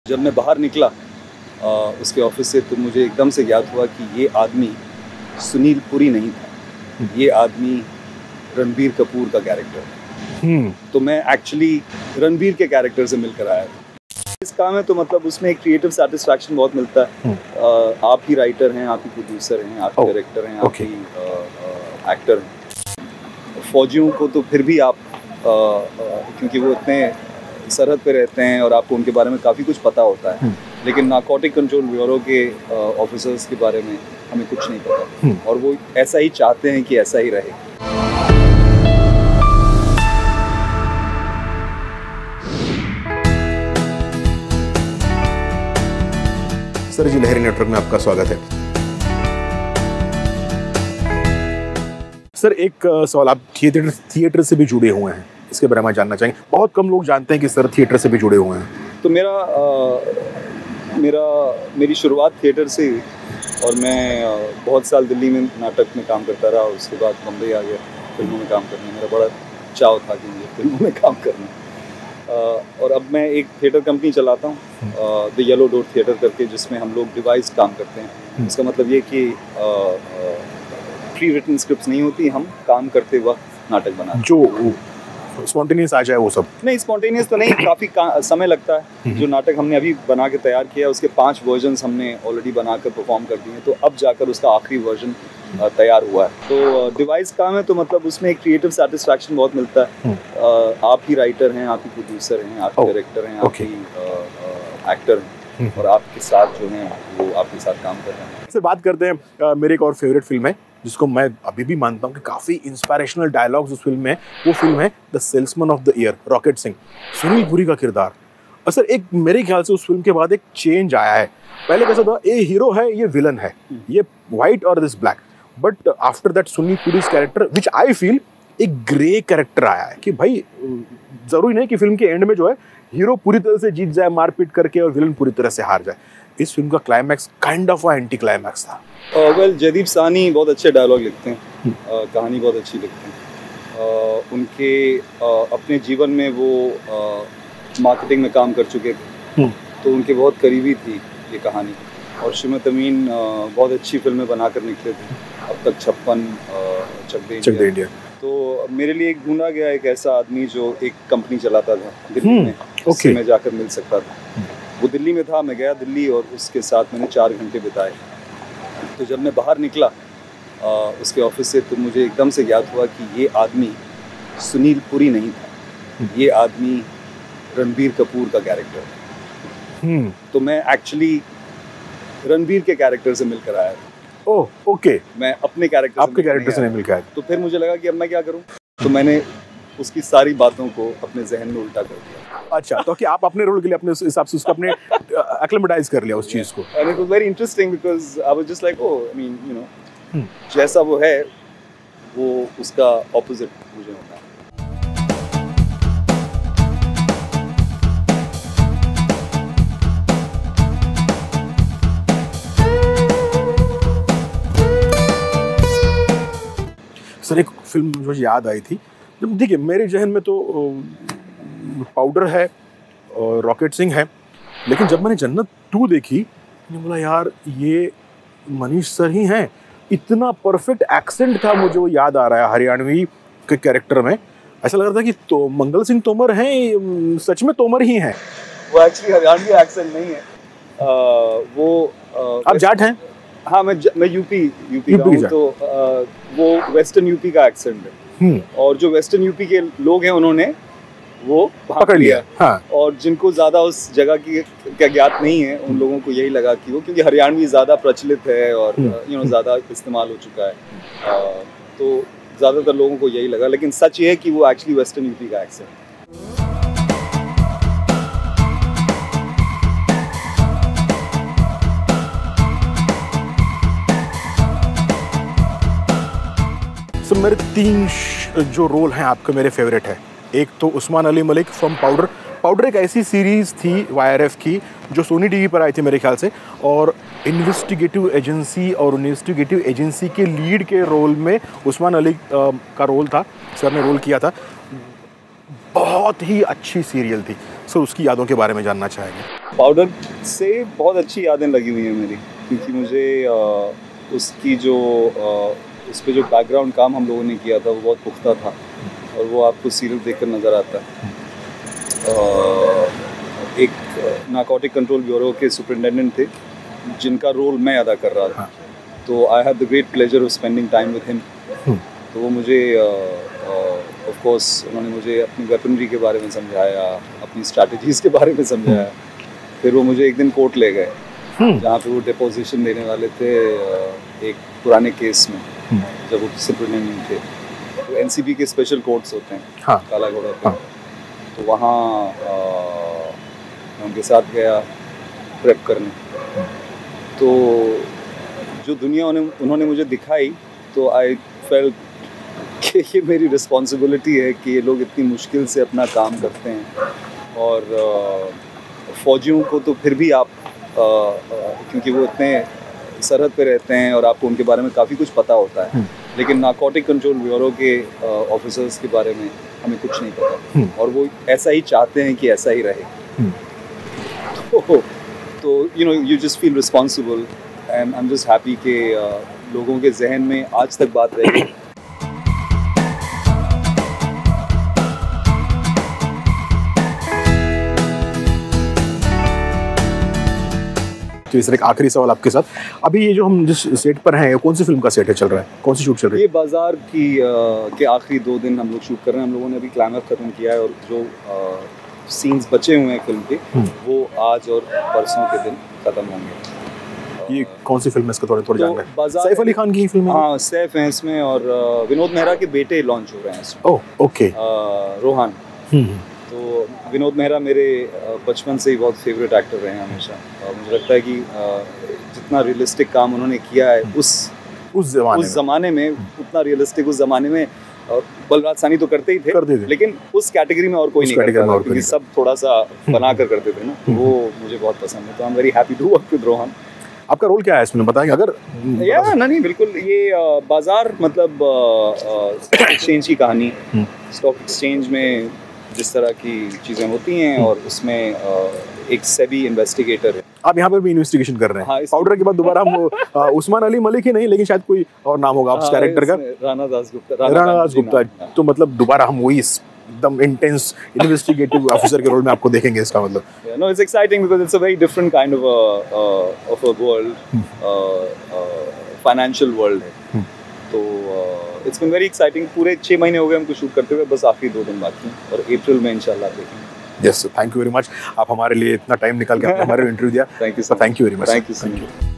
जब मैं बाहर निकला उसके ऑफिस से तो मुझे एकदम से याद हुआ कि ये आदमी सुनील पुरी नहीं था, ये आदमी रणबीर कपूर का कैरेक्टर है। तो मैं एक्चुअली रणबीर के कैरेक्टर से मिलकर आया था। इस काम है तो मतलब उसमें एक क्रिएटिव सेटिस्फैक्शन बहुत मिलता है। आप ही राइटर हैं, आप ही प्रोड्यूसर हैं, आप ही डायरेक्टर हैं, आप ही एक्टर हैं। फौजियों को तो फिर भी आप क्योंकि वो इतने सरहद पे रहते हैं और आपको उनके बारे में काफ़ी कुछ पता होता है, लेकिन नारकोटिक कंट्रोल ब्यूरो के ऑफिसर्स के बारे में हमें कुछ नहीं पता और वो ऐसा ही चाहते हैं कि ऐसा ही रहे। सर जी, लहरी नेटवर्क में आपका स्वागत है। सर, एक सवाल, आप थिएटर से भी जुड़े हुए हैं, इसके बारे में जानना चाहेंगे। बहुत कम लोग जानते हैं कि सर थिएटर से भी जुड़े हुए हैं। तो मेरी शुरुआत थिएटर से हुई और मैं बहुत साल दिल्ली में नाटक में काम करता रहा। उसके बाद मुंबई आ गया फिल्मों में काम करने। मेरा बड़ा चाव था कि मुझे फिल्मों में काम करना। और अब मैं एक थिएटर कंपनी चलाता हूँ, द येलो डोर थिएटर करके, जिसमें हम लोग डिवाइस काम करते हैं। इसका मतलब ये कि प्री रिटन स्क्रिप्ट्स नहीं होती, हम काम करते वक्त नाटक बनाते हैं। जो स्पॉन्टेनियस आ जाए वो सब नहीं, स्पॉन्टेनियस तो नहीं, काफ़ी समय लगता है। जो नाटक हमने अभी बना के तैयार किया उसके 5 वर्जन्स हमने ऑलरेडी बनाकर परफॉर्म कर दिए हैं, तो अब जाकर उसका आखिरी वर्जन तैयार हुआ है। तो डिवाइस काम है तो मतलब उसमें एक क्रिएटिव सेटिस्फैक्शन बहुत मिलता है। आप ही राइटर हैं, आप ही प्रोड्यूसर हैं, आप ही डायरेक्टर हैं, आप ही एक्टर हैं और आपके साथ जो हैं वो आपके साथ काम कर रहे हैं। सर, बात करते हैं मेरे एक और फेवरेट फिल्म है जिसको मैं अभी भी मानता हूँ कि काफ़ी इंस्पिरेशनल डायलॉग्स उस फिल्म में। वो फिल्म है the salesman of the year, rocket Singh, Sunil Puri का किरदार। और सर, एक मेरे ख्याल से उस फिल्म के बाद एक चेंज आया है। पहले कैसा था, ये हीरो है, ये विलन है, ये व्हाइट और this black. But after that Sunil puris character, which I feel एक ग्रे कैरेक्टर आया है कि भाई जरूरी नहीं कि फिल्म के एंड में जो है हीरो पूरी तरह से जीत जाए मारपीट करके और विलन पूरी तरह से हार जाए। इस फिल्म का climax kind of anti climax था। वेल, जयदीप साहनी बहुत अच्छे डायलॉग लिखते हैं, कहानी बहुत अच्छी लिखते हैं। उनके अपने जीवन में वो मार्केटिंग में काम कर चुके थे, तो उनके बहुत करीबी थी ये कहानी। और श्रीमती अमीन बहुत अच्छी फिल्में बनाकर निकले थे, अब तक 56, चक दे इंडिया। तो मेरे लिए एक ढूंढा गया एक ऐसा आदमी जो एक कंपनी चलाता था दिल्ली में, उससे मैं जाकर मिल सकता था। वो दिल्ली में था, मैं गया दिल्ली और उसके साथ मैंने 4 घंटे बिताए। तो जब मैं बाहर निकला उसके ऑफिस से तो मुझे एकदम से याद हुआ कि ये आदमी सुनील पुरी नहीं था, ये आदमी रणबीर कपूर का कैरेक्टर है। तो मैं एक्चुअली रणबीर के कैरेक्टर से मिलकर आया था। ओह, ओके। मैं अपने कैरेक्टर आपके कैरेक्टर से नहीं मिलकर आया। तो फिर मुझे लगा कि अब मैं क्या करूं, तो मैंने उसकी सारी बातों को अपने जहन में उल्टा कर दिया। अच्छा, तो कि आप अपने रोल के लिए अपने हिसाब से उसको अपने एक्लेमेटाइज कर लिया उस चीज को। And it was very interesting because I was just like, oh, I mean, you know, जैसा वो है वो उसका ऑपोजिट मुझे होता है। सर, एक फिल्म मुझे याद आई थी, जब देखिए मेरे जहन में तो पाउडर है और रॉकेट सिंह है, लेकिन जब मैंने जन्नत 2 देखी, मैंने बोला यार ये मनीष सर ही हैं। इतना परफेक्ट एक्सेंट था, मुझे वो याद आ रहा है हरियाणवी के कैरेक्टर में। ऐसा लग रहा था कि तो मंगल सिंह तोमर हैं, सच में तोमर ही हैं। वो एक्चुअली हरियाणवी एक्सेंट नहीं है, वो आप जाट हैं? हाँ, मैं यूपी का हूँ, तो वो वेस्टर्न यूपी का एक्सेंट है। और जो वेस्टर्न यूपी के लोग हैं उन्होंने वो पकड़ लिया। हाँ। और जिनको ज़्यादा उस जगह की क्या ज्ञात नहीं है, उन लोगों को यही लगा कि वो, क्योंकि हरियाणवी ज़्यादा प्रचलित है और ज़्यादा इस्तेमाल हो चुका है, तो ज़्यादातर लोगों को यही लगा। लेकिन सच ये है कि वो एक्चुअली वेस्टर्न यूपी का एक्सेंट है। सर, मेरे 3 जो रोल हैं आपके मेरे फेवरेट है। एक तो Usman Ali Malik from powder. Powder एक ऐसी सीरीज़ थी YRF की जो सोनी टीवी पर आई थी मेरे ख्याल से, और इन्वेस्टिगेटिव एजेंसी के लीड के रोल में उस्मान अली का रोल था, सर ने रोल किया था। बहुत ही अच्छी सीरियल थी। सो उसकी यादों के बारे में जानना चाहेंगे। पाउडर से बहुत अच्छी यादें लगी हुई हैं मेरी, क्योंकि मुझे उसकी जो उस पर जो बैकग्राउंड काम हम लोगों ने किया था वो बहुत पुख्ता था, और वो आपको सीरियल देखकर नज़र आता है। एक नारकोटिक कंट्रोल ब्यूरो के सुपरिटेंडेंट थे जिनका रोल मैं अदा कर रहा था, तो I had the great pleasure of spending time with him. तो वो मुझे ऑफ कोर्स उन्होंने मुझे अपनी वेपनरी के बारे में समझाया, अपनी स्ट्रैटेजीज़ के बारे में समझाया। फिर वो मुझे एक दिन कोर्ट ले गए जहाँ पे वो डिपोजिशन देने वाले थे एक पुराने केस में, जब वो सुपरिटेंडेंट थे। तो एनसीबी के स्पेशल कोर्ट्स होते हैं, हाँ, काला घोड़ा पे। हाँ। तो वहाँ मैं उनके साथ गया प्रेप करने। तो जो दुनिया उन्होंने मुझे दिखाई, तो आई फेल्ट कि ये मेरी रिस्पॉन्सिबिलिटी है कि ये लोग इतनी मुश्किल से अपना काम करते हैं। और फ़ौजियों को तो फिर भी आप क्योंकि वो इतने सरहद पे रहते हैं और आपको उनके बारे में काफ़ी कुछ पता होता है, लेकिन नारकोटिक कंट्रोल ब्यूरो के ऑफिसर्स के बारे में हमें कुछ नहीं पता, और वो ऐसा ही चाहते हैं कि ऐसा ही रहे। तो you just feel responsible, and I am just happy कि लोगों के जहन में आज तक बात रही। तो इस तरह एक आखिरी सवाल आपके साथ, अभी ये जो हम जिस सेट पर हैं, कौन सी फिल्म का सेट है, चल रहा है, कौन सी शूट चल रही है? ये बाजार की के आखिरी 2 दिन हम लोग शूट कर रहे हैं। हम लोगों ने अभी क्लाइमैक्स खत्म किया है, और जो सीन्स बचे हुए हैं फिल्म के वो आज और परसों के दिन खत्म होंगे। ये कौन सी फिल्म है, इसका थोड़ा जानना है। सैफ अली खान की फिल्म है? हाँ, सैफ है इसमें, और विनोद मेहरा के बेटे लॉन्च हो रहे हैं इसमें। Oh okay. रोहान। तो विनोद मेहरा मेरे बचपन से ही बहुत फेवरेट एक्टर रहे हैं हमेशा, और मुझे लगता है कि जितना रियलिस्टिक काम उन्होंने किया है उस ज़माने में उतना रियलिस्टिक उस ज़माने में बलराज सानी तो करते ही थे, लेकिन उस कैटेगरी में और कोई नहीं करता था, क्योंकि सब थोड़ा सा बना कर करते थे ना। वो मुझे बहुत पसंद है, तो I am very happy to work with Rohan. आपका रोल क्या है इसमें, बताएंगे अगर? नहीं बिल्कुल, ये बाजार मतलब स्टॉक एक्सचेंज की कहानी। स्टॉक एक्सचेंज में जिस तरह की चीज़ें होती हैं, और उसमें एक सेबी इन्वेस्टिगेटर है। आप यहाँ पर भी इन्वेस्टिगेशन कर रहे हैं? हाँ, पाउडर के बाद दोबारा हम उस्मान अली मलिक ही नहीं, लेकिन शायद कोई और नाम होगा आप कैरेक्टर का। राणा दास गुप्ता। तो मतलब दोबारा हम वही एकदम इंटेंस इन्वेस्टिगेटिव ऑफिसर के रोल में आपको देखेंगे, इसका मतलब? No, it's exciting because it's a very different kind of a world, financial world है। तो it's been very exciting। पूरे 6 महीने हो गए हमको शूट करते हुए, बस आखिरी 2 दिन बाकी हैं, और अप्रैल में इंशाल्लाह देखेंगे। Yes, thank you very much. आप हमारे लिए इतना टाइम निकाल के हमारे इंटरव्यू दिया। Thank you very much. Thank you.